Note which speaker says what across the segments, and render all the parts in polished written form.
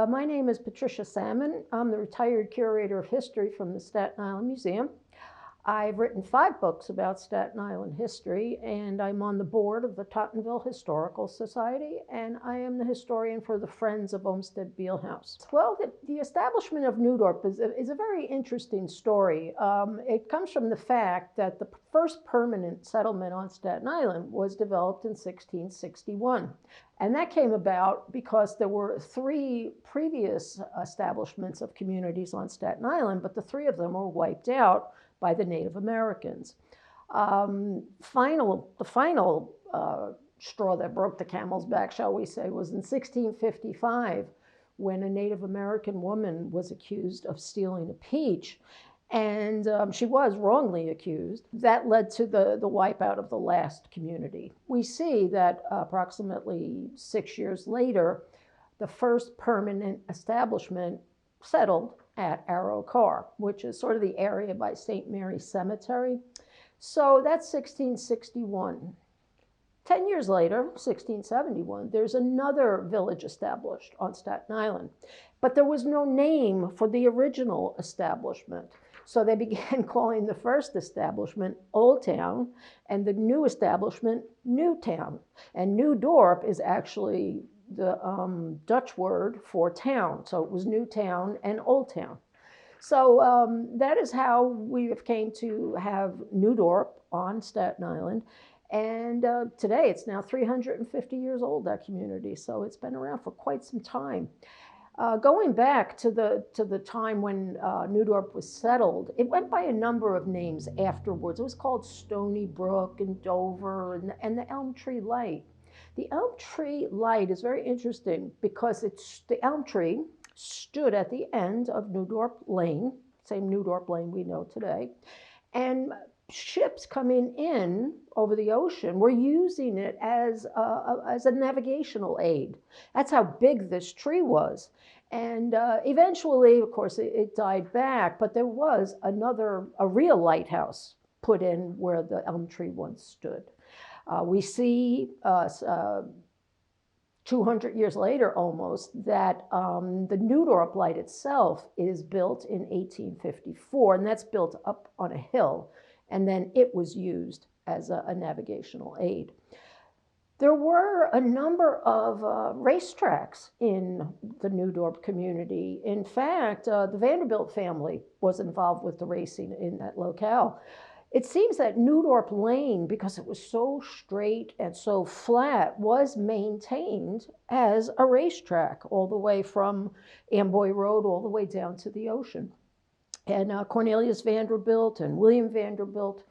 Speaker 1: My name is Patricia Salmon. I'm the retired curator of history from the Staten Island Museum. I've written 5 books about Staten Island history, and I'm on the board of the Tottenville Historical Society, and I am the historian for the Friends of Olmsted Beale House. Well, the establishment of New Dorp is a very interesting story. It comes from the fact that the first permanent settlement on Staten Island was developed in 1661. And that came about because there were 3 previous establishments of communities on Staten Island, but the 3 of them were wiped out by the Native Americans. The final straw that broke the camel's back, shall we say, was in 1655, when a Native American woman was accused of stealing a peach. And she was wrongly accused. That led to the wipeout of the last community. We see that approximately 6 years later, the first permanent establishment settled at Arrow Car, which is sort of the area by St. Mary's Cemetery. So that's 1661. 10 years later, 1671, there's another village established on Staten Island. But there was no name for the original establishment. So they began calling the first establishment Old Town and the new establishment New Town. And New Dorp is actually the Dutch word for town. So it was New Town and Old Town. So that is how we have came to have New Dorp on Staten Island. And today it's now 350 years old, that community. So it's been around for quite some time. Going back to the time when New Dorp was settled, it went by a number of names afterwards. It was called Stony Brook and Dover and the Elm Tree Light. The Elm Tree Light is very interesting because the elm tree stood at the end of New Dorp Lane, same New Dorp Lane we know today, and ships coming in over the ocean were using it as a navigational aid. That's how big this tree was. And eventually, of course, it died back, but there was a real lighthouse put in where the elm tree once stood. We see 200 years later almost that the New Dorp Light itself is built in 1854, and that's built up on a hill, and then it was used as a navigational aid. There were a number of racetracks in the New Dorp community. In fact, the Vanderbilt family was involved with the racing in that locale. It seems that New Dorp Lane, because it was so straight and so flat, was maintained as a racetrack all the way from Amboy Road all the way down to the ocean. And Cornelius Vanderbilt and William Vanderbilt,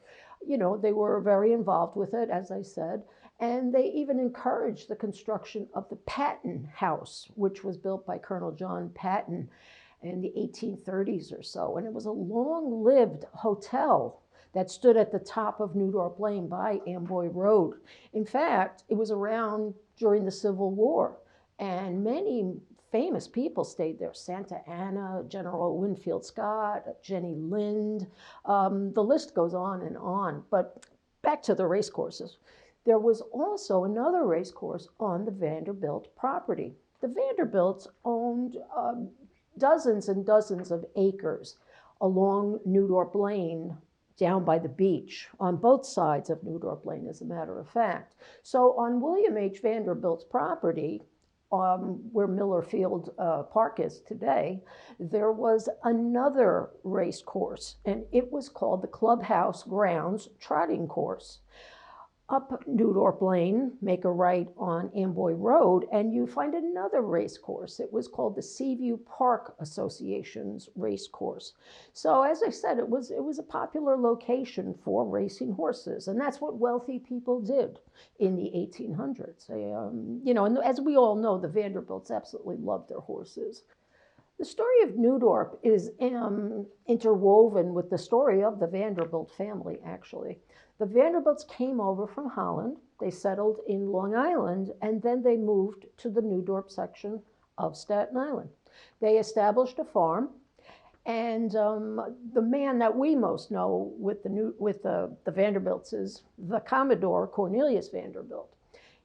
Speaker 1: you know, they were very involved with it, as I said. And they even encouraged the construction of the Patton House, which was built by Colonel John Patton in the 1830s or so. And it was a long-lived hotel that stood at the top of New Dorp Lane by Amboy Road. In fact, it was around during the Civil War, and many famous people stayed there. Santa Anna, General Winfield Scott, Jenny Lind, the list goes on and on. But back to the race courses. There was also another race course on the Vanderbilt property. The Vanderbilts owned dozens and dozens of acres along New Dorp Lane, down by the beach, on both sides of New Dorp Lane, as a matter of fact. So on William H. Vanderbilt's property, where Miller Field Park is today, there was another race course, and it was called the Clubhouse Grounds Trotting Course. Up New Dorp Lane, make a right on Amboy Road, and you find another race course. It was called the Seaview Park Association's race course. So as I said, it was a popular location for racing horses, and that's what wealthy people did in the 1800s. You know, and as we all know, the Vanderbilts absolutely loved their horses. The story of New Dorp is interwoven with the story of the Vanderbilt family, actually. The Vanderbilts came over from Holland, they settled in Long Island, and then they moved to the New Dorp section of Staten Island. They established a farm, and the man that we most know with the Vanderbilts is the Commodore Cornelius Vanderbilt.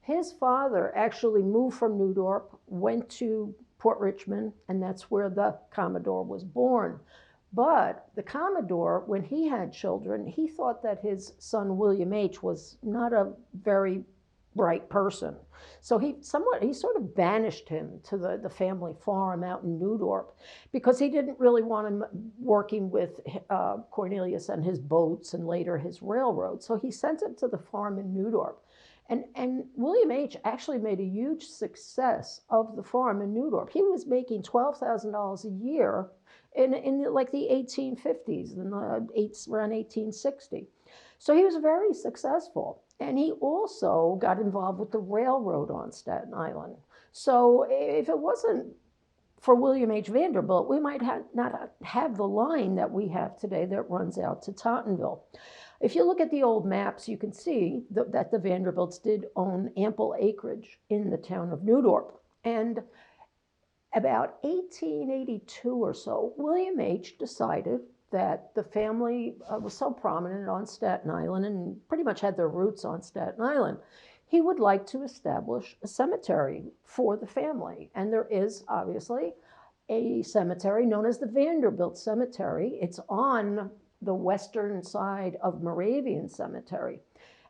Speaker 1: His father actually moved from New Dorp, went to Port Richmond, and that's where the Commodore was born. But the Commodore, when he had children, he thought that his son William H. was not a very bright person. So he sort of banished him to the family farm out in New Dorp because he didn't really want him working with Cornelius and his boats and later his railroad. So he sent him to the farm in New Dorp. And William H. actually made a huge success of the farm in New Dorp. He was making $12,000 a year in like the 1850s, around 1860. So he was very successful. And he also got involved with the railroad on Staten Island. So if it wasn't for William H. Vanderbilt, we might not have the line that we have today that runs out to Tottenville. If you look at the old maps, you can see that the Vanderbilts did own ample acreage in the town of New Dorp. And about 1882 or so, William H. decided that the family was so prominent on Staten Island and pretty much had their roots on Staten Island, he would like to establish a cemetery for the family. And there is obviously a cemetery known as the Vanderbilt Cemetery. It's on the western side of Moravian Cemetery.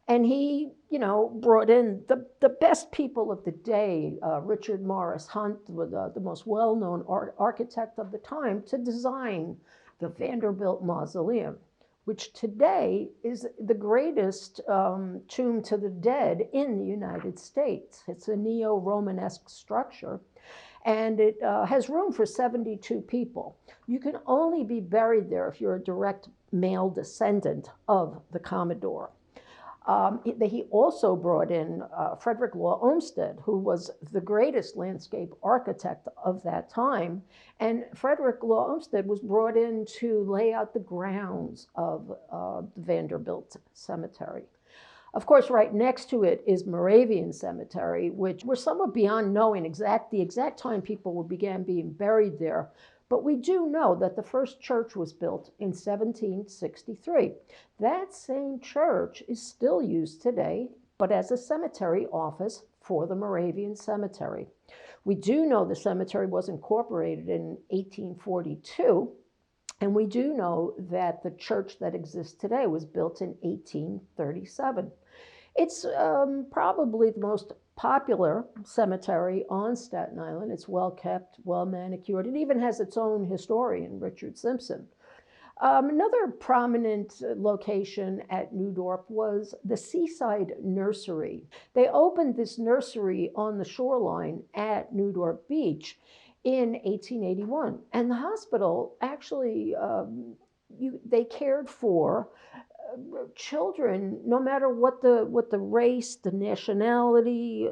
Speaker 1: And he, brought in the best people of the day, Richard Morris Hunt, the most well-known architect of the time, to design the Vanderbilt Mausoleum, which today is the greatest tomb to the dead in the United States. It's a neo-Romanesque structure, and it has room for 72 people. You can only be buried there if you're a direct male descendant of the Commodore. He also brought in Frederick Law Olmsted, who was the greatest landscape architect of that time. And Frederick Law Olmsted was brought in to lay out the grounds of the Vanderbilt Cemetery. Of course, right next to it is Moravian Cemetery, which we're somewhat beyond knowing the exact time people began being buried there. But we do know that the first church was built in 1763. That same church is still used today, but as a cemetery office for the Moravian Cemetery. We do know the cemetery was incorporated in 1842, and we do know that the church that exists today was built in 1837. It's probably the most popular cemetery on Staten Island. It's well kept, well manicured. It even has its own historian, Richard Simpson. Another prominent location at New Dorp was the Seaside Nursery. They opened this nursery on the shoreline at New Dorp Beach in 1881. And the hospital actually, they cared for children, no matter what the race, the nationality,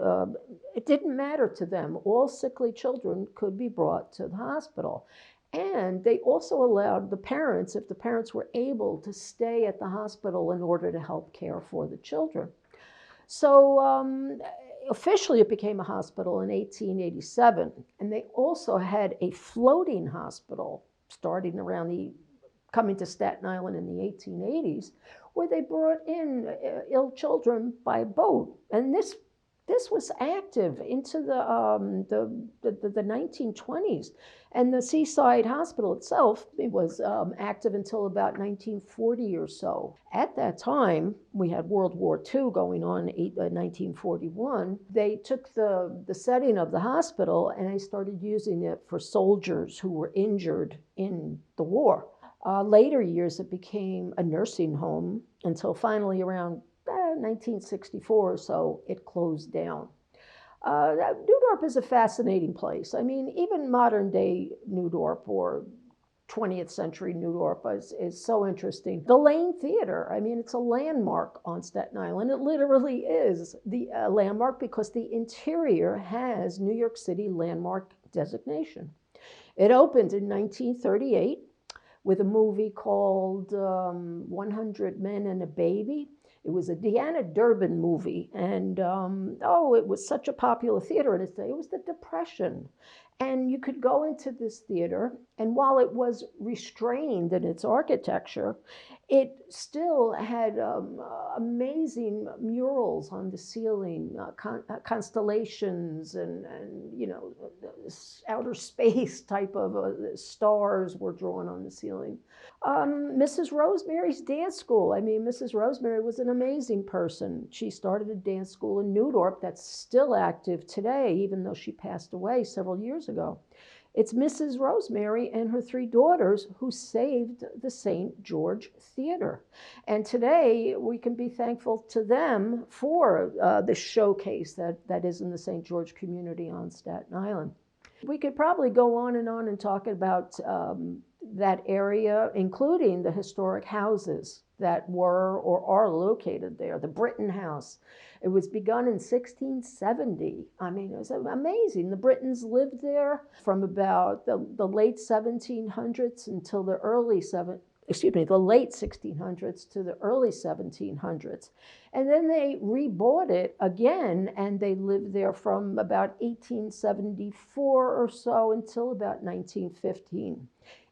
Speaker 1: it didn't matter to them. All sickly children could be brought to the hospital. And they also allowed the parents, if the parents were able, to stay at the hospital in order to help care for the children. So officially it became a hospital in 1887. And they also had a floating hospital starting around coming to Staten Island in the 1880s, where they brought in ill children by boat. And this was active into the 1920s. And the Seaside Hospital itself, it was active until about 1940 or so. At that time, we had World War II going on in 1941. They took the setting of the hospital and they started using it for soldiers who were injured in the war. Later years, it became a nursing home until finally around 1964 or so, it closed down. New Dorp is a fascinating place. I mean, even modern day New Dorp or 20th century New Dorp is so interesting. The Lane Theater, I mean, it's a landmark on Staten Island. It literally is the landmark because the interior has New York City landmark designation. It opened in 1938 with a movie called 100 Men and a Baby. It was a Deanna Durbin movie, and it was such a popular theater in its day. It was the Depression. And you could go into this theater, and while it was restrained in its architecture, It still had amazing murals on the ceiling, constellations and you know, outer space type of stars were drawn on the ceiling. Mrs. Rosemary's dance school. I mean, Mrs. Rosemary was an amazing person. She started a dance school in Dorp that's still active today, even though she passed away several years ago. It's Mrs. Rosemary and her three daughters who saved the St. George Theater. And today we can be thankful to them for the showcase that is in the St. George community on Staten Island. We could probably go on and talk about that area, including the historic houses that were or are located there. The Britton House. It was begun in 1670. I mean, it was amazing. The Britons lived there from about the late 1700s until the late 1600s to the early 1700s. And then they rebought it again, and they lived there from about 1874 or so until about 1915.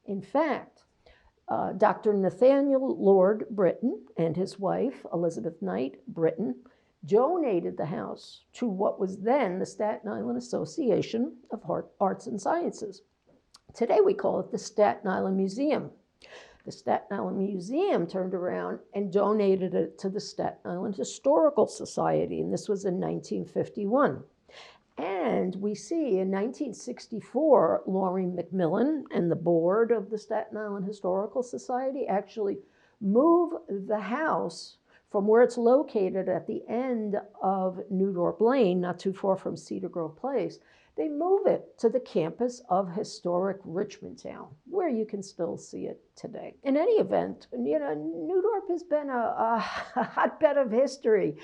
Speaker 1: In fact, Dr. Nathaniel Lord Britton and his wife, Elizabeth Knight Britton, donated the house to what was then the Staten Island Association of Arts and Sciences. Today we call it the Staten Island Museum. The Staten Island Museum turned around and donated it to the Staten Island Historical Society, and this was in 1951. And we see in 1964, Laurie McMillan and the board of the Staten Island Historical Society actually move the house from where it's located at the end of Dorp Lane, not too far from Cedar Grove Place. They move it to the campus of historic Richmondtown, where you can still see it today. In any event, you know, Dorp has been a hotbed of history.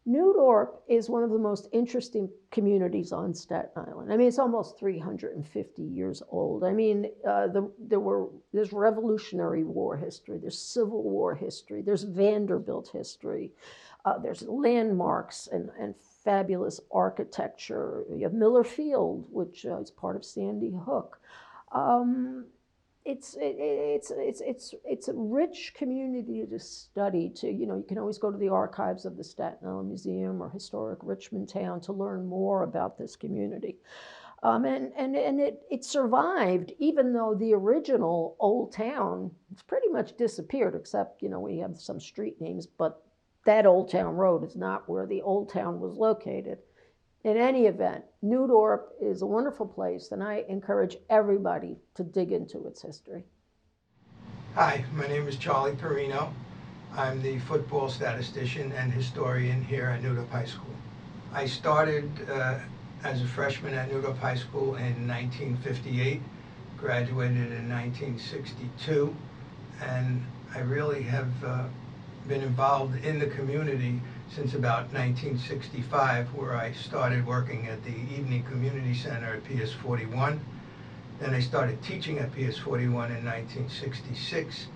Speaker 1: Dorp is one of the most interesting communities on Staten Island. I mean, it's almost 350 years old. I mean, there's Revolutionary War history, there's Civil War history, there's Vanderbilt history, there's landmarks and fabulous architecture. You have Miller Field, which is part of Sandy Hook. It's a rich community to study. You can always go to the archives of the Staten Island Museum or Historic Richmondtown to learn more about this community. And it survived, even though the original old town has pretty much disappeared, except, we have some street names, but that Old Town Road is not where the old town was located. In any event, Dorp is a wonderful place, and I encourage everybody to dig into its history.
Speaker 2: Hi, my name is Charlie Perrino. I'm the football statistician and historian here at Dorp High School. I started as a freshman at Dorp High School in 1958, graduated in 1962, and I really have been involved in the community since about 1965, where I started working at the Evening Community Center at PS 41. Then I started teaching at PS 41 in 1966,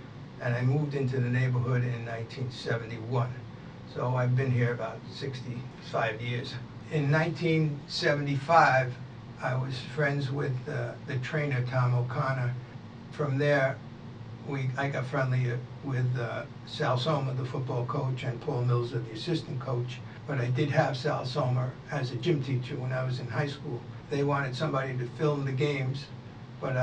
Speaker 2: and I moved into the neighborhood in 1971. So I've been here about 65 years. In 1975, I was friends with the trainer, Tom O'Connor. From there, I got friendly with Sal Sommer, the football coach, and Paul Mills, the assistant coach. But I did have Sal Sommer as a gym teacher when I was in high school. They wanted somebody to film the games, but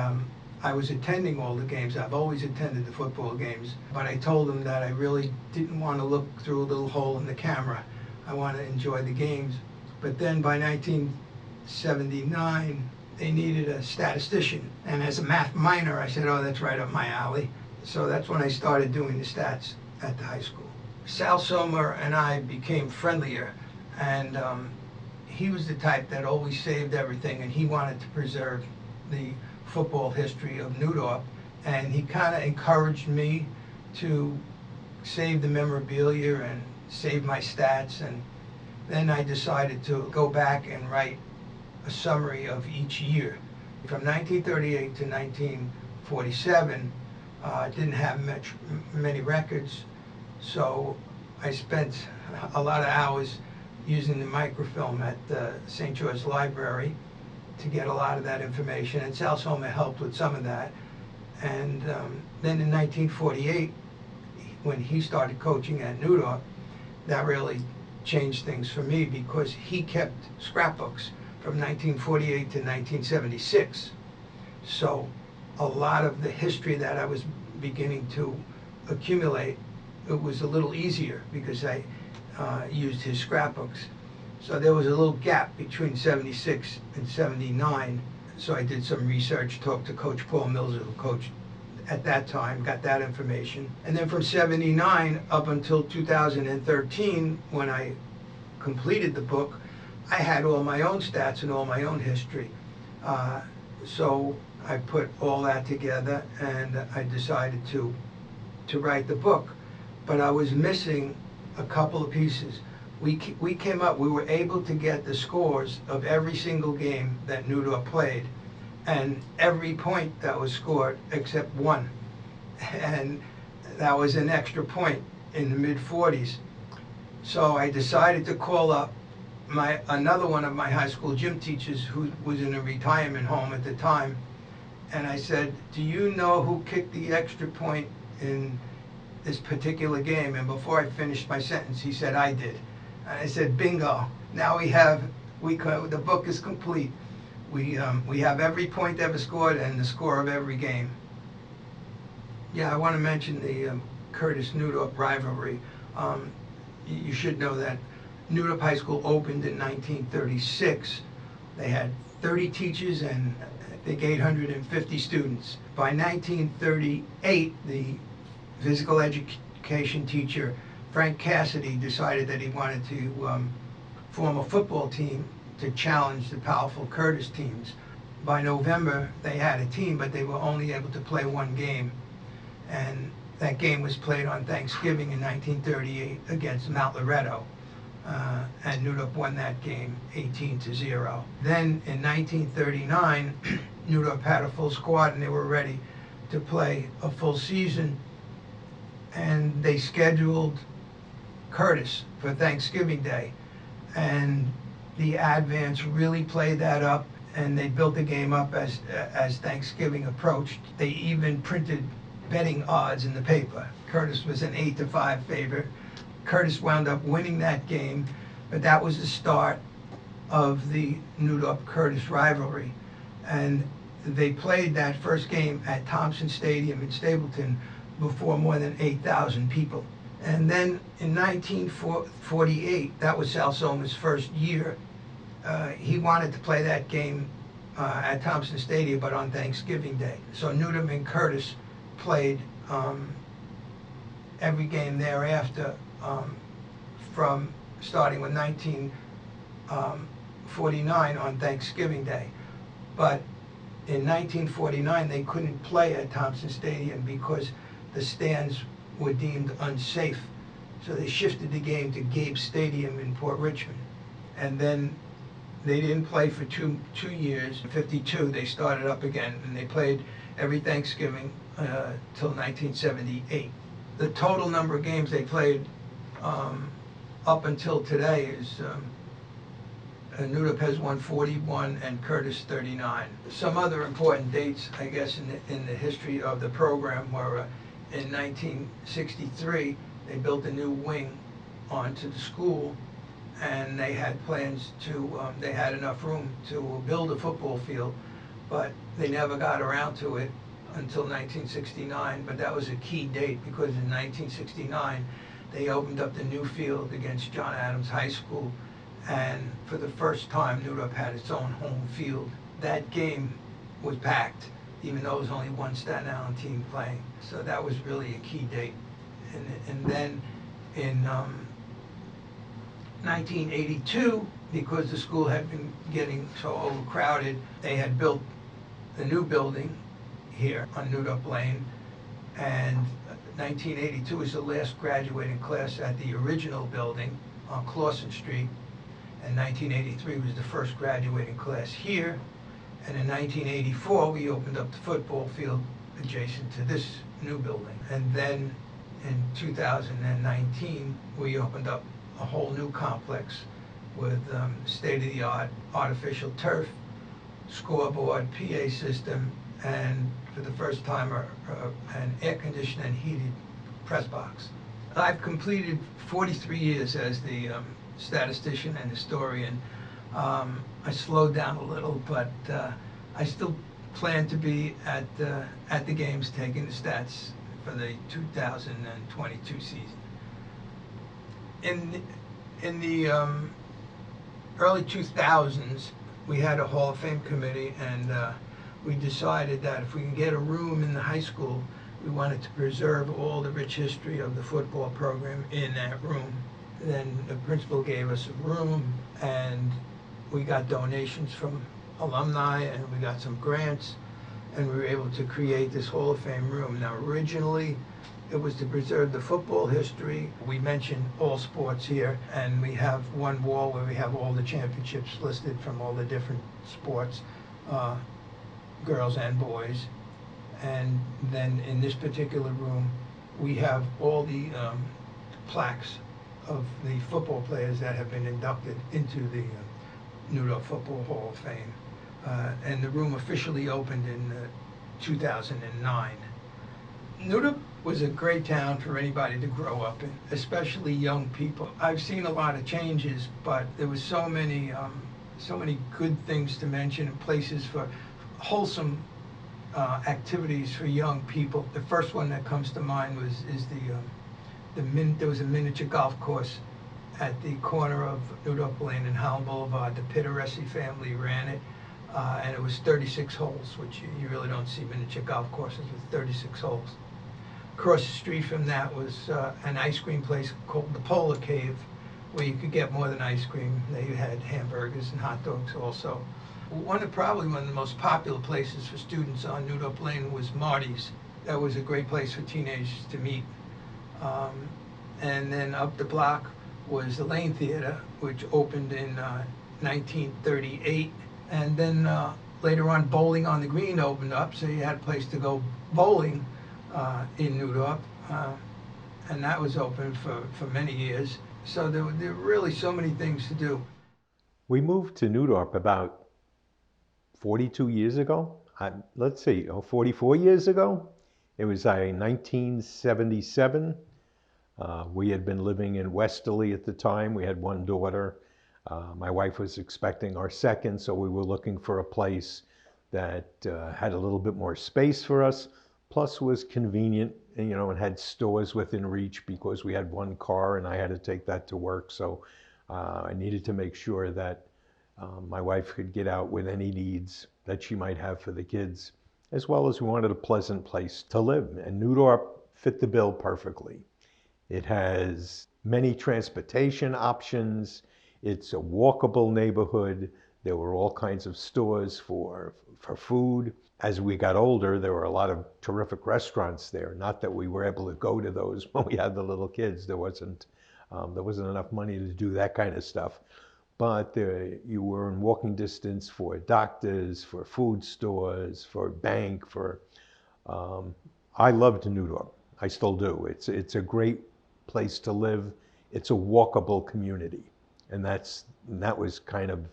Speaker 2: I was attending all the games. I've always attended the football games, but I told them that I really didn't want to look through a little hole in the camera. I want to enjoy the games. But then by 1979, they needed a statistician. And as a math minor, I said, oh, that's right up my alley. So that's when I started doing the stats at the high school. Sal Sommer and I became friendlier, and he was the type that always saved everything, and he wanted to preserve the football history of Dorp, and he kind of encouraged me to save the memorabilia and save my stats, and then I decided to go back and write a summary of each year. From 1938 to 1947, didn't have many records, so I spent a lot of hours using the microfilm at the St. George Library to get a lot of that information, and Sal Sommer helped with some of that. And then in 1948, when he started coaching at New Dorp, that really changed things for me because he kept scrapbooks from 1948 to 1976. So a lot of the history that I was beginning to accumulate, it was a little easier because I used his scrapbooks. So there was a little gap between 76 and 79. So I did some research, talked to Coach Paul Mills, who coached at that time, got that information. And then from 79 up until 2013, when I completed the book, I had all my own stats and all my own history. So I put all that together and I decided to write the book. But I was missing a couple of pieces. We were able to get the scores of every single game that New Dorp played and every point that was scored except one. And that was an extra point in the mid-40s. So I decided to call up another one of my high school gym teachers who was in a retirement home at the time, and I said, do you know who kicked the extra point in this particular game? And before I finished my sentence, he said, I did. And I said, bingo. Now the book is complete. We have every point ever scored and the score of every game. Yeah, I want to mention the Curtis-New Dorp rivalry. You should know that New Dorp High School opened in 1936. They had 30 teachers and I think 850 students. By 1938, the physical education teacher, Frank Cassidy, decided that he wanted to form a football team to challenge the powerful Curtis teams. By November, they had a team, but they were only able to play one game. And that game was played on Thanksgiving in 1938 against Mount Loretto. And New Dorp won that game 18-0. Then in 1939, New Dorp had a full squad and they were ready to play a full season. And they scheduled Curtis for Thanksgiving Day. And the Advance really played that up, and they built the game up as Thanksgiving approached. They even printed betting odds in the paper. Curtis was an 8-5 favorite. Curtis wound up winning that game, but that was the start of the New Dorp-Curtis rivalry. And they played that first game at Thompson Stadium in Stapleton before more than 8,000 people. And then in 1948, that was Sal Soma's first year, he wanted to play that game at Thompson Stadium, but on Thanksgiving Day. So New Dorp and Curtis played every game thereafter, from starting with 1949 on Thanksgiving Day. But in 1949, they couldn't play at Thompson Stadium because the stands were deemed unsafe. So they shifted the game to Gabe Stadium in Port Richmond. And then they didn't play for two years. In 52, they started up again, and they played every Thanksgiving till 1978. The total number of games they played up until today is New Dorp has won 41 and Curtis 39. Some other important dates, I guess, in the history of the program were in 1963, they built a new wing onto the school, and they had plans to, they had enough room to build a football field, but they never got around to it until 1969. But that was a key date because in 1969, they opened up the new field against John Adams High School, and for the first time, New Dorp had its own home field. That game was packed, even though it was only one Staten Island team playing. So that was really a key date. And then in 1982, because the school had been getting so overcrowded, they had built the new building here on Dorp Lane, and 1982 was the last graduating class at the original building on Clawson Street, and 1983 was the first graduating class here, and in 1984 we opened up the football field adjacent to this new building. And then in 2019 we opened up a whole new complex with state-of-the-art artificial turf, scoreboard, PA system, and for the first time an air-conditioned and heated press box. I've completed 43 years as the statistician and historian. I slowed down a little, but I still plan to be at the games taking the stats for the 2022 season. In the early 2000s, we had a Hall of Fame committee, and we decided that if we can get a room in the high school, we wanted to preserve all the rich history of the football program in that room. Then the principal gave us a room, and we got donations from alumni, and we got some grants, and we were able to create this Hall of Fame room. Now, originally, it was to preserve the football history. We mentioned all sports here, and we have one wall where we have all the championships listed from all the different sports, girls and boys. And then in this particular room, we have all the plaques of the football players that have been inducted into the New Dorp Football Hall of Fame. And the room officially opened in 2009. New Dorp was a great town for anybody to grow up in, especially young people. I've seen a lot of changes, but there was so many good things to mention, and places for wholesome activities for young people. The first one that comes to mind there was a miniature golf course at the corner of Dorp Lane and Howell Boulevard. The Patricia family ran it, and it was 36 holes, which you really don't see miniature golf courses with 36 holes. Across the street from that was an ice cream place called the Polar Cave, where you could get more than ice cream. They had hamburgers and hot dogs also. Probably one of the most popular places for students on New Dorp Lane was Marty's. That was a great place for teenagers to meet. And then up the block was the Lane Theater, which opened in 1938. And then later on, Bowling on the Green opened up, so you had a place to go bowling in New Dorp. And that was open for many years. So there were really so many things to do.
Speaker 3: We moved to New Dorp about 42 years ago. 44 years ago. It was 1977. We had been living in Westerly at the time. We had one daughter. My wife was expecting our second, so we were looking for a place that had a little bit more space for us, plus was convenient, and had stores within reach, because we had one car and I had to take that to work. So I needed to make sure that my wife could get out with any needs that she might have for the kids, as well as we wanted a pleasant place to live. And New Dorp fit the bill perfectly. It has many transportation options. It's a walkable neighborhood. There were all kinds of stores for food. As we got older, there were a lot of terrific restaurants there. Not that we were able to go to those when we had the little kids. There wasn't enough money to do that kind of stuff. But you were in walking distance for doctors, for food stores, for a bank, I loved New Dorp. I still do. It's a great place to live. It's a walkable community. And that was kind of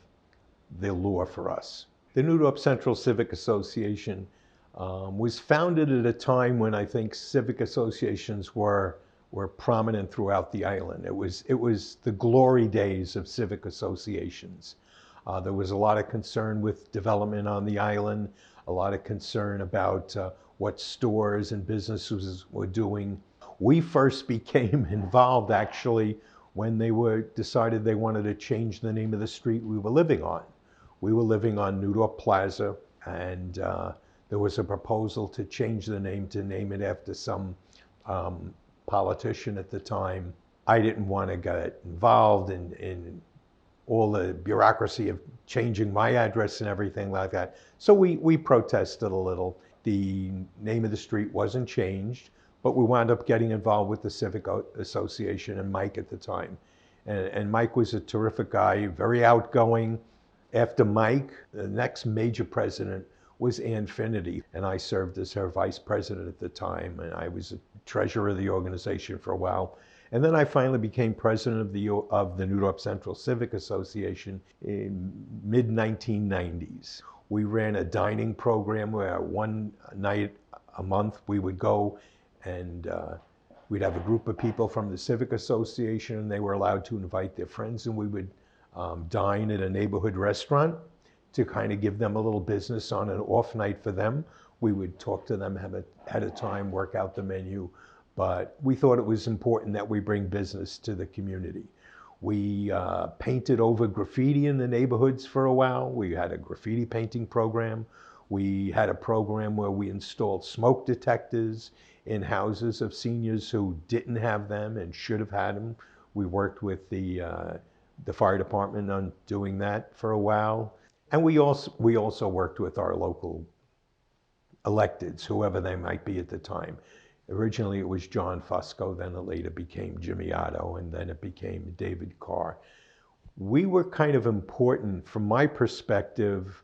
Speaker 3: the lure for us. The New Dorp Central Civic Association was founded at a time when I think civic associations were prominent throughout the island. It was the glory days of civic associations. There was a lot of concern with development on the island, a lot of concern about what stores and businesses were doing. We first became involved actually when they decided they wanted to change the name of the street we were living on. We were living on New Dorp Plaza, and there was a proposal to change the name to name it after some politician at the time. I didn't want to get involved in all the bureaucracy of changing my address and everything like that. So we protested a little. The name of the street wasn't changed, but we wound up getting involved with the Civic Association and Mike at the time. And Mike was a terrific guy, very outgoing. After Mike, the next major president was Ann Finity, and I served as her vice president at the time, and I was a treasurer of the organization for a while. And then I finally became president of the New Dorp Central Civic Association in mid-1990s. We ran a dining program where one night a month we would go and We'd have a group of people from the Civic Association, and they were allowed to invite their friends, and we would dine at a neighborhood restaurant to kind of give them a little business on an off night for them. We would talk to them ahead of time, work out the menu, but we thought it was important that we bring business to the community. We painted over graffiti in the neighborhoods for a while. We had a graffiti painting program. We had a program where we installed smoke detectors in houses of seniors who didn't have them and should have had them. We worked with the fire department on doing that for a while. And we also worked with our local electeds, whoever they might be at the time. Originally it was John Fusco, then it later became Jimmy Otto, and then it became David Carr. We were kind of important, from my perspective.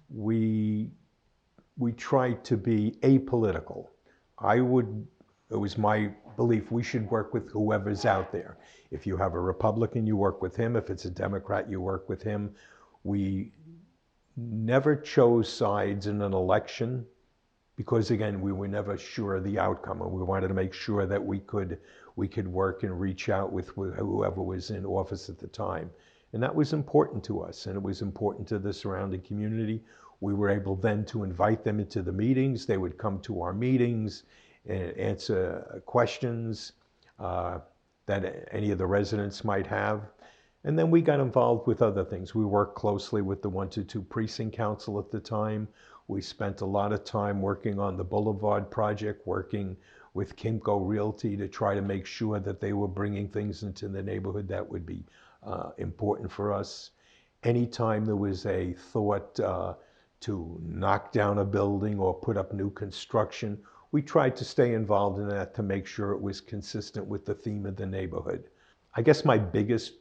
Speaker 3: We tried to be apolitical. It was my belief we should work with whoever's out there. If you have a Republican, you work with him. If it's a Democrat, you work with him. We never chose sides in an election because, again, we were never sure of the outcome, and we wanted to make sure that we could work and reach out with whoever was in office at the time. And that was important to us, and it was important to the surrounding community. We were able then to invite them into the meetings. They would come to our meetings and answer questions that any of the residents might have. And then we got involved with other things. We worked closely with the 122 Precinct Council at the time. We spent a lot of time working on the Boulevard project, working with Kimco Realty to try to make sure that they were bringing things into the neighborhood that would be important for us. Anytime there was a thought to knock down a building or put up new construction, we tried to stay involved in that to make sure it was consistent with the theme of the neighborhood. I guess my biggest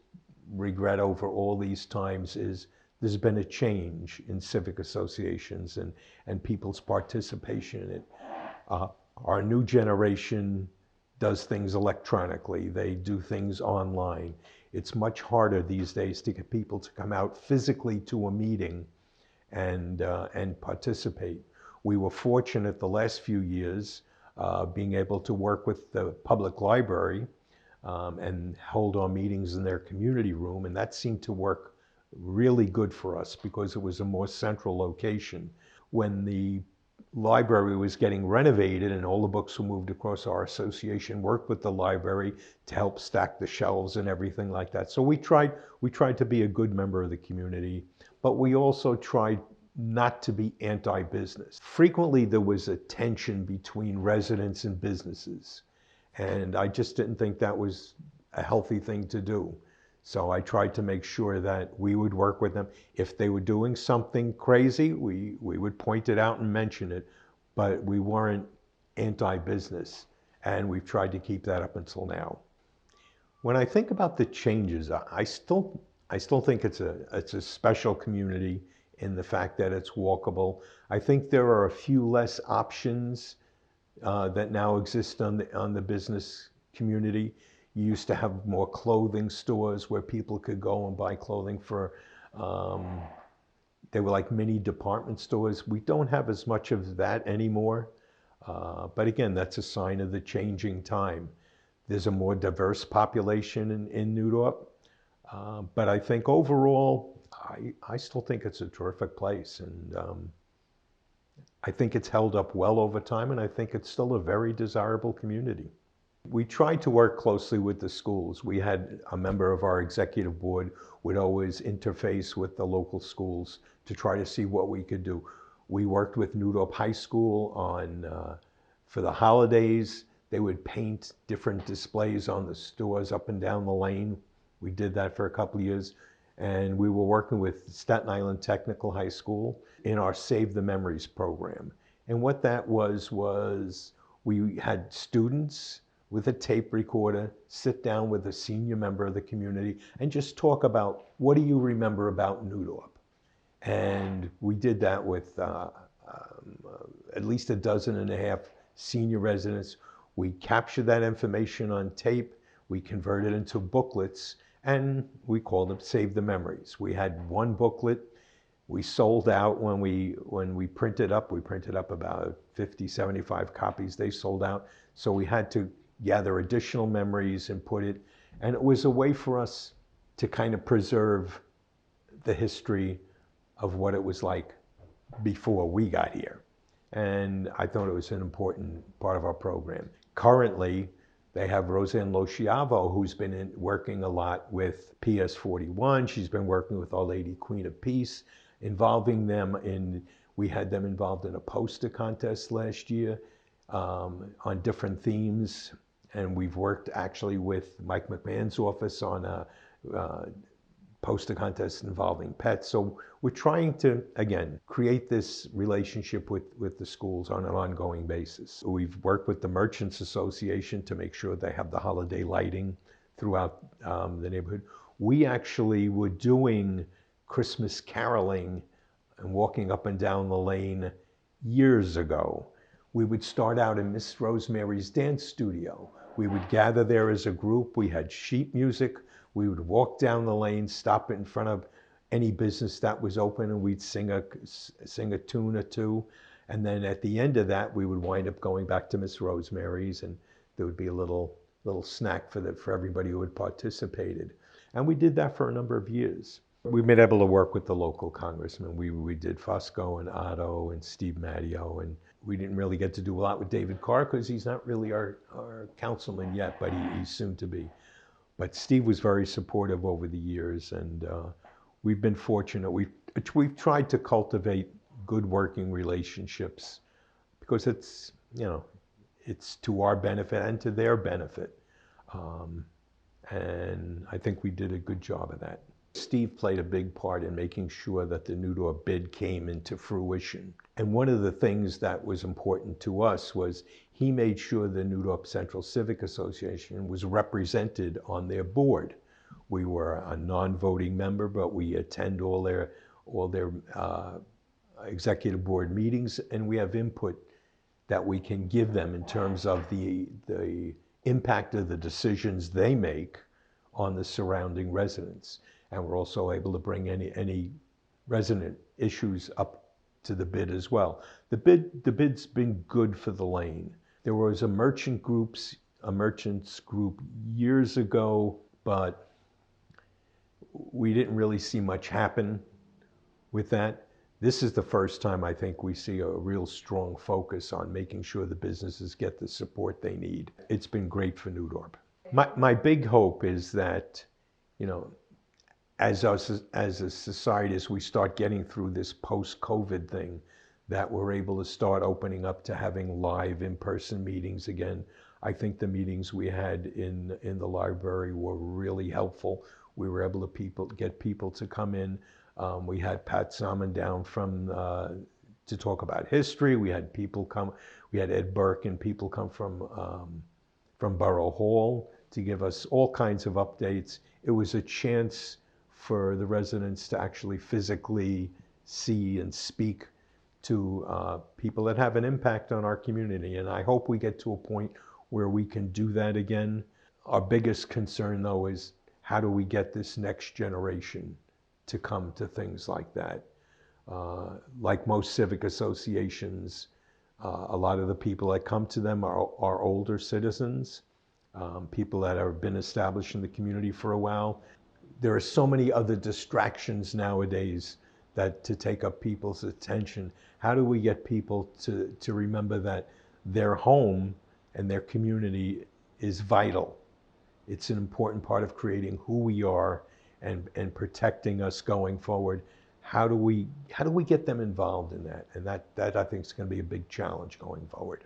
Speaker 3: regret over all these times is there's been a change in civic associations and people's participation in it. Our new generation does things electronically. They do things online. It's much harder these days to get people to come out physically to a meeting and participate. We were fortunate the last few years being able to work with the public library and hold our meetings in their community room, and that seemed to work really good for us because it was a more central location. When the library was getting renovated and all the books were moved across, our association worked with the library to help stack the shelves and everything like that. So we tried to be a good member of the community, but we also tried not to be anti-business. Frequently there was a tension between residents and businesses, and I just didn't think that was a healthy thing to do. So I tried to make sure that we would work with them. If they were doing something crazy, we would point it out and mention it, but we weren't anti-business, and we've tried to keep that up until now. When I think about the changes, I still think it's a special community in the fact that it's walkable. I think there are a few less options that now exist on the business community. You used to have more clothing stores where people could go and buy clothing for, they were like mini department stores. We don't have as much of that anymore. But again, that's a sign of the changing time. There's a more diverse population in New Dorp. But I think overall, I still think it's a terrific place. And I think it's held up well over time, and I think it's still a very desirable community. We tried to work closely with the schools. We had a member of our executive board would always interface with the local schools to try to see what we could do. We worked with New Dorp High School on, for the holidays, they would paint different displays on the stores up and down the lane. We did that for a couple of years. And we were working with Staten Island Technical High School in our Save the Memories program. And what that was we had students with a tape recorder sit down with a senior member of the community and just talk about, what do you remember about New Dorp? And we did that with at least 12.5 senior residents. We captured that information on tape, we converted it into booklets, and we called them Save the Memories. We had one booklet. We sold out when we printed up. We printed up about 50, 75 copies. They sold out. So we had to gather additional memories and put it, and it was a way for us to kind of preserve the history of what it was like before we got here. And I thought it was an important part of our program. Currently, they have Roseanne Losciavo, who's been working a lot with PS 41. She's been working with Our Lady Queen of Peace, involving them we had them involved in a poster contest last year on different themes. And we've worked actually with Mike McMahon's office on a poster contest involving pets. So we're trying to, again, create this relationship with the schools on an ongoing basis. We've worked with the Merchants Association to make sure they have the holiday lighting throughout the neighborhood. We actually were doing Christmas caroling and walking up and down the lane years ago. We would start out in Miss Rosemary's dance studio. We would gather there as a group. We had sheet music. We would walk down the lane, stop in front of any business that was open, and we'd sing a tune or two. And then at the end of that, we would wind up going back to Miss Rosemary's, and there would be a little snack for everybody who had participated. And we did that for a number of years. We've been able to work with the local congressmen. We did Fosco and Otto and Steve Matteo, and we didn't really get to do a lot with David Carr because he's not really our councilman yet, but he's soon to be. But Steve was very supportive over the years, and we've been fortunate. We've tried to cultivate good working relationships because it's to our benefit and to their benefit. And I think we did a good job of that. Steve played a big part in making sure that the New Dorp bid came into fruition. And one of the things that was important to us was he made sure the New Dorp Central Civic Association was represented on their board. We were a non-voting member, but we attend all their executive board meetings, and we have input that we can give them in terms of the impact of the decisions they make on the surrounding residents. And we're also able to bring any resident issues up to the bid as well. The bid's been good for the lane. There was a merchants group years ago, but we didn't really see much happen with that. This is the first time I think we see a real strong focus on making sure the businesses get the support they need. It's been great for New Dorp. My big hope is that, as a society, as we start getting through this post-COVID thing, that we're able to start opening up to having live in-person meetings again. I think the meetings we had in the library were really helpful. We were able to get people to come in. We had Pat Salmon down to talk about history. We had people come. We had Ed Burke and people come from Borough Hall to give us all kinds of updates. It was a chance for the residents to actually physically see and speak to people that have an impact on our community. And I hope we get to a point where we can do that again. Our biggest concern, though, is how do we get this next generation to come to things like that? Like most civic associations, a lot of the people that come to them are older citizens, people that have been established in the community for a while. There are so many other distractions nowadays that to take up people's attention. How do we get people to remember that their home and their community is vital? It's an important part of creating who we are and protecting us going forward. How do we get them involved in that? And that I think is going to be a big challenge going forward.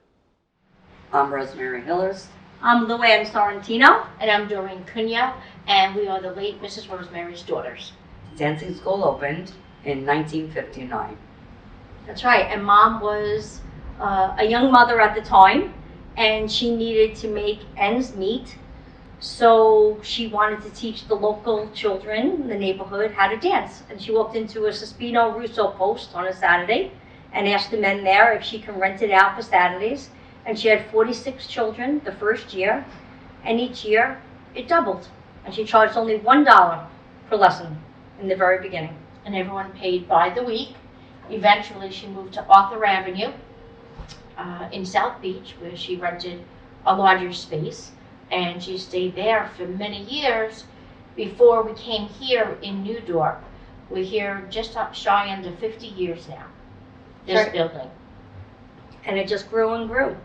Speaker 4: I'm Rosemary Hillers.
Speaker 5: I'm Luann Sorrentino.
Speaker 6: And I'm Doreen Cunha, and we are the late Mrs. Rosemary's daughters.
Speaker 4: Dancing school opened in 1959.
Speaker 5: That's right, and Mom was a young mother at the time, and she needed to make ends meet. So she wanted to teach the local children in the neighborhood how to dance. And she walked into a Suspino Russo post on a Saturday and asked the men there if she can rent it out for Saturdays. And she had 46 children the first year, and each year it doubled. And she charged only $1 per lesson in the very beginning.
Speaker 6: And everyone paid by the week. Eventually she moved to Arthur Avenue in South Beach, where she rented a larger space, and she stayed there for many years before we came here in New Dorp. We're here just shy under 50 years now, this
Speaker 5: Sure.
Speaker 6: building.
Speaker 5: And it just grew and grew.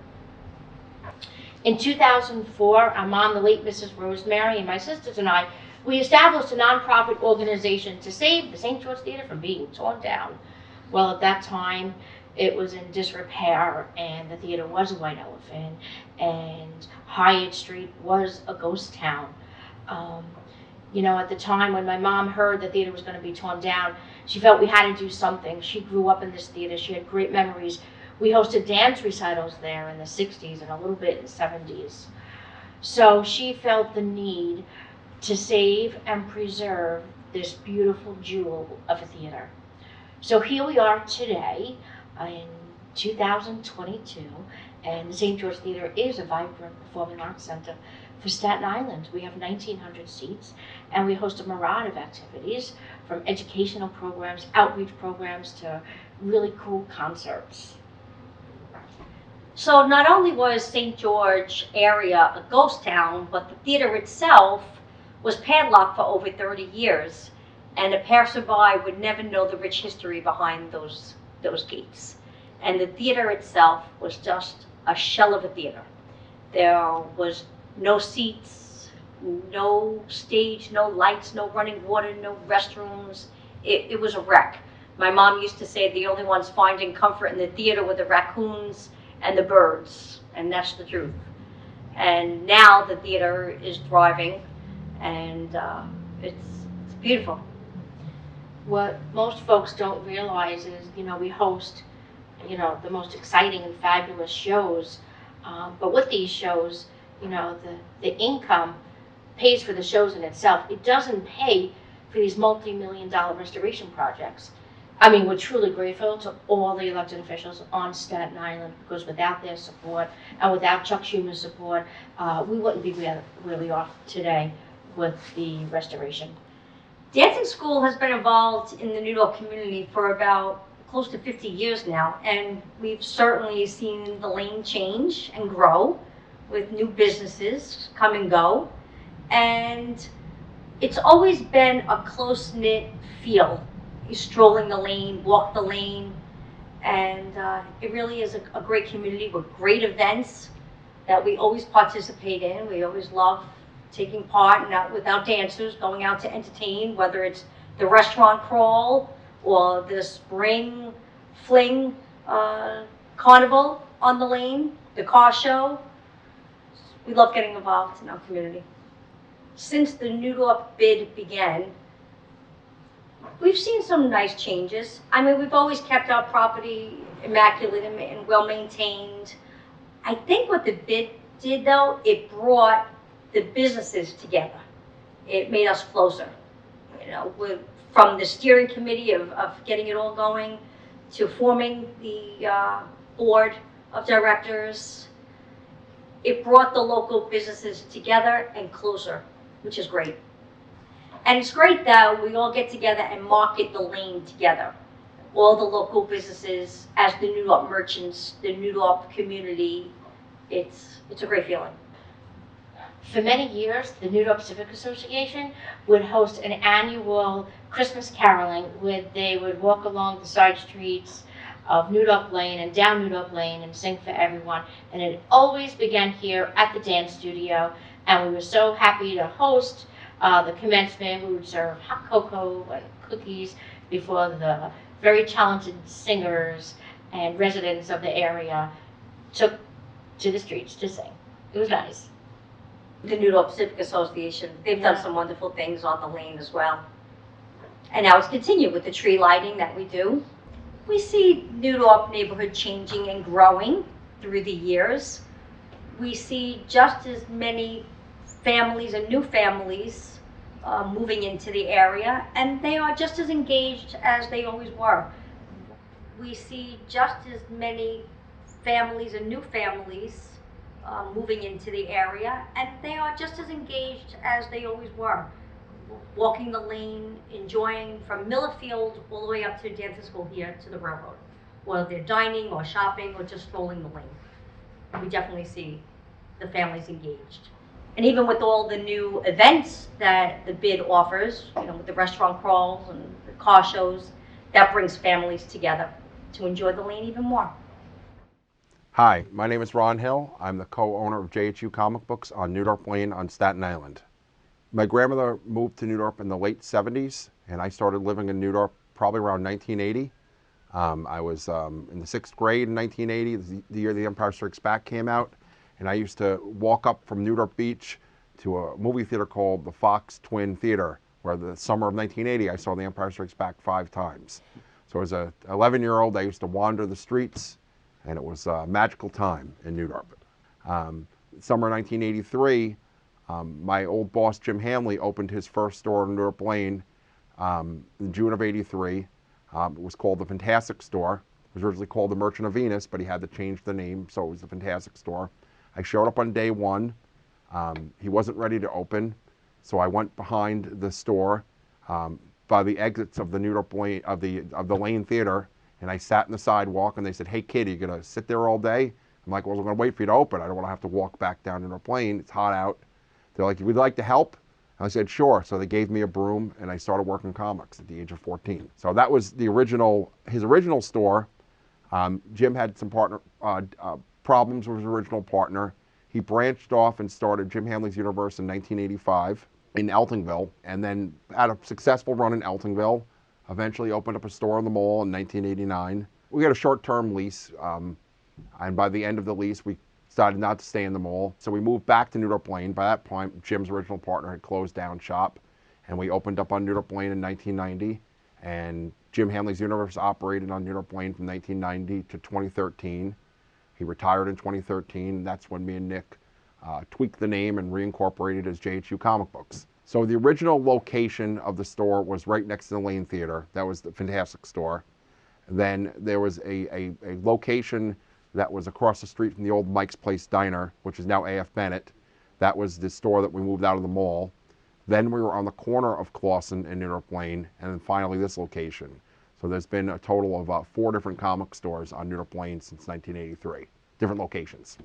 Speaker 6: In 2004, our mom, the late Mrs. Rosemary, and my sisters and I, we established a nonprofit organization to save the St. George Theater from being torn down. Well, at that time, it was in disrepair, and the theater was a white elephant, and Hyatt Street was a ghost town. At the time when my mom heard the theater was going to be torn down, she felt we had to do something. She grew up in this theater. She had great memories. We hosted dance recitals there in the 60s and a little bit in the 70s. So she felt the need to save and preserve this beautiful jewel of a theater. So here we are today in 2022, and the St. George Theater is a vibrant performing arts center for Staten Island. We have 1,900 seats, and we host a myriad of activities, from educational programs, outreach programs, to really cool concerts.
Speaker 5: So not only was St. George area a ghost town, but the theater itself was padlocked for over 30 years, and a passerby would never know the rich history behind those gates. And the theater itself was just a shell of a theater. There was no seats, no stage, no lights, no running water, no restrooms. It was a wreck. My mom used to say the only ones finding comfort in the theater were the raccoons and the birds, and that's the truth. And now the theater is thriving, and it's beautiful.
Speaker 6: What most folks don't realize is, we host, the most exciting and fabulous shows. But with these shows, the income pays for the shows in itself. It doesn't pay for these multi-million-dollar restoration projects. I mean, we're truly grateful to all the elected officials on Staten Island, because without their support and without Chuck Schumer's support, we wouldn't be where we are today with the restoration.
Speaker 5: Dancing school has been involved in the New York community for about close to 50 years now, and we've certainly seen the lane change and grow with new businesses come and go. And it's always been a close-knit feel. You strolling the lane, walk the lane, and it really is a great community with great events that we always participate in. We always love taking part with our dancers, going out to entertain, whether it's the restaurant crawl or the spring fling carnival on the lane, the car show. We love getting involved in our community. Since the New Dorp bid began, we've seen some nice changes. I mean, we've always kept our property immaculate and well maintained. I think what the bid did, though, it brought the businesses together. It made us closer. From the steering committee of getting it all going to forming the board of directors, it brought the local businesses together and closer, which is great. And it's great that we all get together and market the lane together. All the local businesses as the New Dorp merchants, the New Dorp community. It's a great feeling.
Speaker 6: For many years, the New Dorp Civic Association would host an annual Christmas caroling where they would walk along the side streets of New Dorp Lane and down New Dorp Lane and sing for everyone. And it always began here at the dance studio. And we were so happy to host the commencement. We would serve hot cocoa and cookies before the very talented singers and residents of the area took to the streets to sing. It was nice.
Speaker 5: The New Dorp Civic Association, they've done some wonderful things on the lane as well. And now it's continued with the tree lighting that we do. We see New Dorp neighborhood changing and growing through the years. We see just as many families and new families moving into the area, and they are just as engaged as they always were. We see just as many families and new families moving into the area, and they are just as engaged as they always were. Walking the lane, enjoying from Millerfield all the way up to dancing school here to the railroad. Whether they're dining or shopping or just strolling the lane. We definitely see the families engaged. And even with all the new events that the bid offers, with the restaurant crawls and the car shows, that brings families together to enjoy the lane even more.
Speaker 7: Hi, my name is Ron Hill. I'm the co-owner of JHU Comic Books on New Dorp Lane on Staten Island. My grandmother moved to New Dorp in the late 70s, and I started living in New Dorp probably around 1980. I was in the 6th grade in 1980, the year The Empire Strikes Back came out, and I used to walk up from New Dorp Beach to a movie theater called the Fox Twin Theater, where the summer of 1980 I saw The Empire Strikes Back 5 times. So as an 11-year-old, I used to wander the streets, and it was a magical time in New Dorp. Summer 1983, my old boss Jim Hamley opened his first store in Dorp Lane in June of '83. It was called the Fantastic Store. It was originally called the Merchant of Venus, but he had to change the name, so it was the Fantastic Store. I showed up on day one. He wasn't ready to open, so I went behind the store by the exits of the New Dorp Lane of the Lane Theater, and I sat in the sidewalk. And they said, "Hey kid, are you gonna sit there all day?" I'm like, "Well, I'm gonna wait for you to open. I don't want to have to walk back down to Dorp Lane. It's hot out." They're like, "Would you like to help?" I said, "Sure." So they gave me a broom, and I started working comics at the age of 14. So that was his original store. Jim had some problems with his original partner. He branched off and started Jim Hamley's Universe in 1985 in Eltingville, and then had a successful run in Eltingville. Eventually opened up a store in the mall in 1989. We had a short-term lease, and by the end of the lease, we decided not to stay in the mall. So we moved back to New Dorp Lane. By that point, Jim's original partner had closed down shop, and we opened up on New Dorp Lane in 1990. And Jim Hamley's Universe operated on New Dorp Lane from 1990 to 2013. He retired in 2013. That's when me and Nick tweaked the name and reincorporated as JHU Comic Books. So the original location of the store was right next to the Lane Theater. That was the Fantastic Store. Then there was a location that was across the street from the old Mike's Place Diner, which is now A.F. Bennett. That was the store that we moved out of the mall. Then we were on the corner of Clawson and New Dorp Lane, and then finally this location. So there's been a total of 4 different comic stores on New Dorp Lane since 1983. Different locations.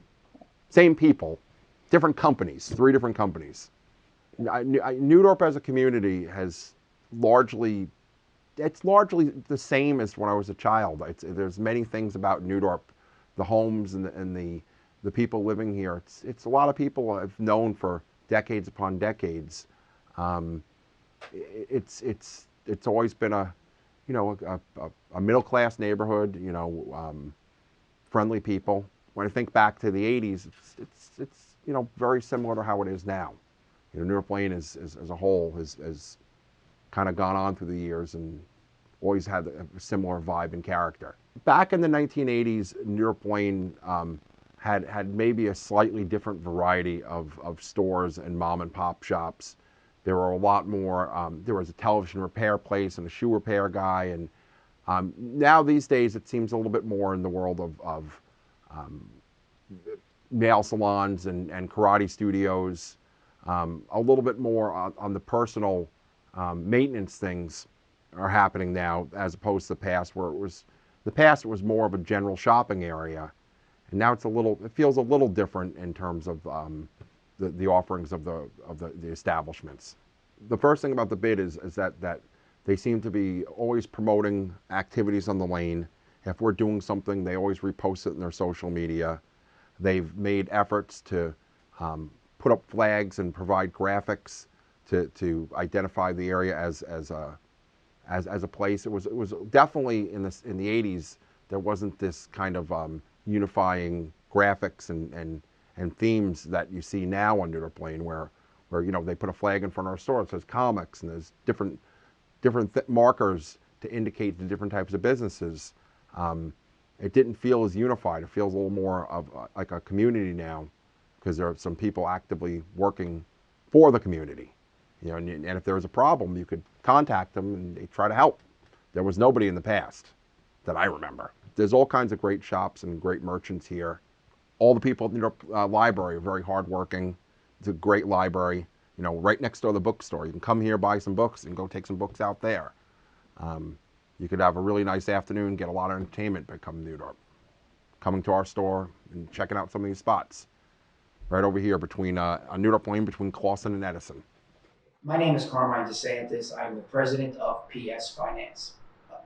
Speaker 7: Same people, different companies, 3 different companies. New Dorp as a community has largely the same as when I was a child. There's many things about New Dorp, the homes and the people living here. It's a lot of people I've known for decades upon decades. It's always been a middle class neighborhood. Friendly people. When I think back to the '80s, it's very similar to how it is now. New Dorp Lane as a whole has kind of gone on through the years and always had a similar vibe and character. Back in the 1980s, New Dorp Lane had maybe a slightly different variety of stores and mom and pop shops. There were a lot more, there was a television repair place and a shoe repair guy, and now these days it seems a little bit more in the world of nail salons and karate studios. A little bit more on the personal maintenance things are happening now, as opposed to the past, where it was more of a general shopping area, and now it feels a little different in terms of the offerings of the establishments. The first thing about the bid is that they seem to be always promoting activities on the lane. If we're doing something, they always repost it in their social media. They've made efforts to put up flags and provide graphics to identify the area as a place. It was definitely in the 80s. There wasn't this kind of unifying graphics and themes that you see now on New Dorp Lane, where they put a flag in front of our store that says comics, and there's different markers to indicate the different types of businesses. It didn't feel as unified. It feels a little more of like a community now, because there are some people actively working for the community. And if there was a problem, you could contact them and they try to help. There was nobody in the past that I remember. There's all kinds of great shops and great merchants here. All the people at the New Dorp Library are very hardworking. It's a great library, right next door to the bookstore. You can come here, buy some books, and go take some books out there. You could have a really nice afternoon, get a lot of entertainment by coming to New Dorp, coming to our store and checking out some of these spots. right over here between on New Dorp Lane between Clawson and Edison.
Speaker 8: My name is Carmine DeSantis. I'm the president of PS Finance.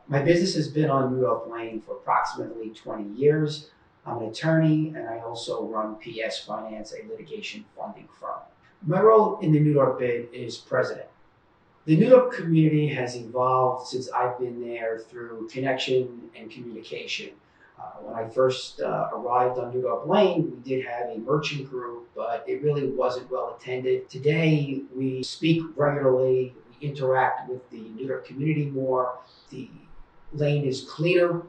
Speaker 8: My business has been on New Dorp Lane for approximately 20 years. I'm an attorney and I also run PS Finance, a litigation funding firm. My role in the New Dorp bid is president. The New Dorp community has evolved since I've been there through connection and communication. When I first arrived on New Dorp Lane, we did have a merchant group, but it really wasn't well attended. Today, we speak regularly, we interact with the New Dorp community more. The lane is cleaner,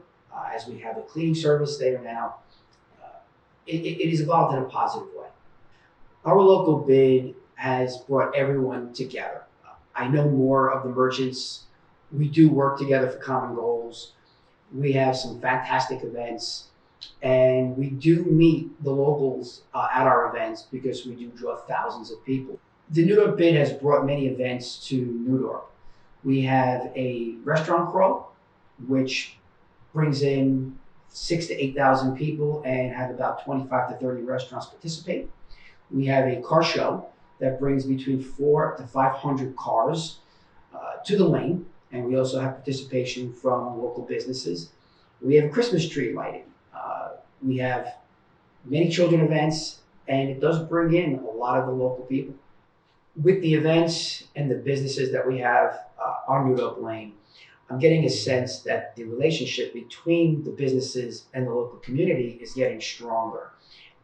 Speaker 8: as we have a cleaning service there now. It has evolved in a positive way. Our local bid has brought everyone together. I know more of the merchants. We do work together for common goals. We have some fantastic events, and we do meet the locals at our events because we do draw thousands of people. The New Dorp bid has brought many events to New Dorp. We have a restaurant crawl, which brings in 6,000 to 8,000 people and have about 25 to 30 restaurants participate. We have a car show that brings between 400 to 500 cars to the lane. And we also have participation from local businesses. We have a Christmas tree lighting. We have many children events, and it does bring in a lot of the local people. With the events and the businesses that we have on New Dorp Lane, I'm getting a sense that the relationship between the businesses and the local community is getting stronger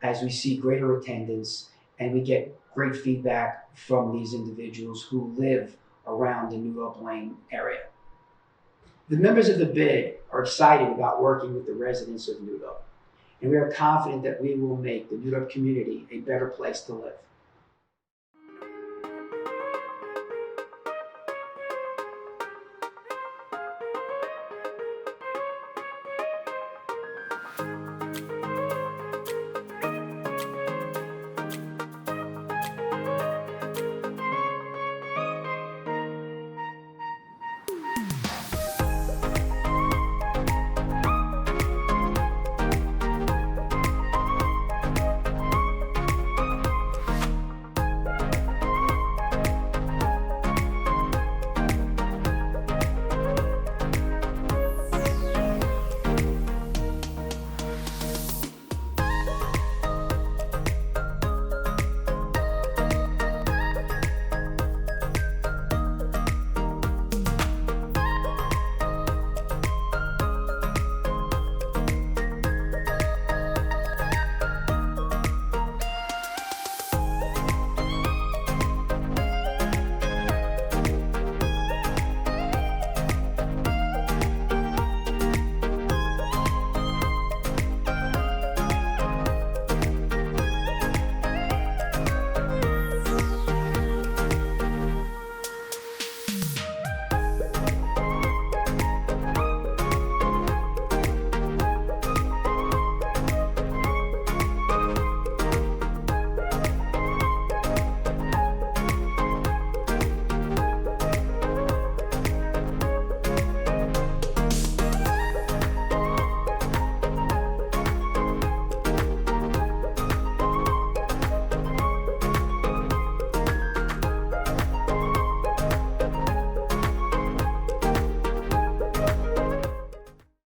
Speaker 8: as we see greater attendance and we get great feedback from these individuals who live around the New Dorp Lane area. The members of the bid are excited about working with the residents of New Dorp, and we are confident that we will make the New Dorp community a better place to live.